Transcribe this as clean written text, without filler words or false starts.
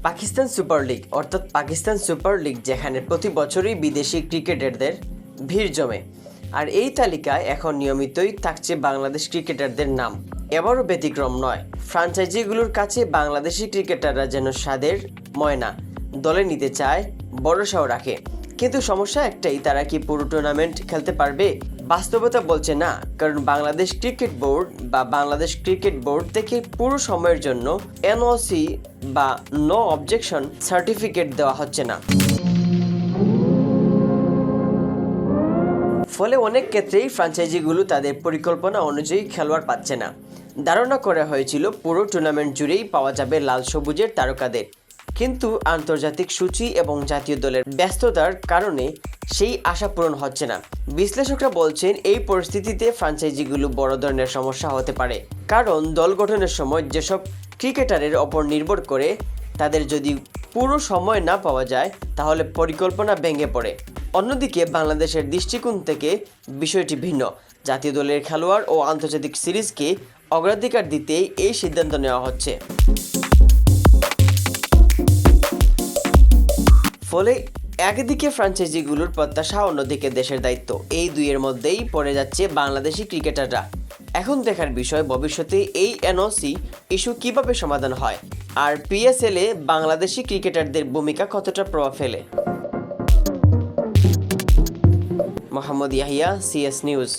Pakistan super league অর্থাৎ Pakistan super league, যেখানে প্রতি বছরই বিদেশি ক্রিকেটারদের ভিড় জমে, আর এই তালিকায় এখন নিয়মিতই থাকছে বাংলাদেশ ক্রিকেটারদের নাম। এবারও ব্যতিক্রম নয়। ফ্র্যাঞ্চাইজিগুলোর কাছে বাংলাদেশি ক্রিকেটাররা যেন স্বাদের ময়না, দলে নিতে চায়, ভরসাও রাখে। কিন্তু সমস্যা একটাই, তারা কি পুরো টুর্নামেন্ট খেলতে পারবে? বাস্তবতা বলছে না, কারণ বাংলাদেশ ক্রিকেট বোর্ড থেকে পুরো সময়ের জন্য এনওসি বা নো অবজেকশন সার্টিফিকেট দেওয়া হচ্ছে না। ফলে অনেক ক্ষেত্রেই ফ্র্যাঞ্চাইজিগুলো তাদের পরিকল্পনা অনুযায়ী খেলোয়াড় পাচ্ছে না। ধারণা করা হয়েছিল পুরো টুর্নামেন্ট জুড়েই পাওয়া যাবে লাল সবুজের তারকাদের, কিন্তু আন্তর্জাতিক সূচি এবং জাতীয় দলের ব্যস্ততার কারণে সেই আশা পূরণ হচ্ছে না। বিশ্লেষকরা বলছেন, এই পরিস্থিতিতে ফ্র্যাঞ্চাইজিগুলো বড় ধরনের সমস্যা হতে পারে, কারণ দল গঠনের সময় যেসব ক্রিকেটারের ওপর নির্ভর করে, তাদের যদি পুরো সময় না পাওয়া যায় তাহলে পরিকল্পনা ভেঙে পড়ে। অন্যদিকে বাংলাদেশের দৃষ্টিকোণ থেকে বিষয়টি ভিন্ন। জাতীয় দলের খেলোয়াড় ও আন্তর্জাতিক সিরিজকে অগ্রাধিকার দিতেই এই সিদ্ধান্ত নেওয়া হচ্ছে। ফলে একদিকে ফ্র্যাঞ্চাইজিগুলোর প্রত্যাশা, অন্যদিকে দেশের দায়িত্ব, এই দুইয়ের মধ্যেই পড়ে যাচ্ছে বাংলাদেশি ক্রিকেটাররা। এখন দেখার বিষয়, ভবিষ্যতে এই এনওসি ইস্যু কিভাবে সমাধান হয়, আর পিএসএলে বাংলাদেশি ক্রিকেটারদের ভূমিকা কতটা প্রভাব ফেলে। Mohammad Yahya, CS news.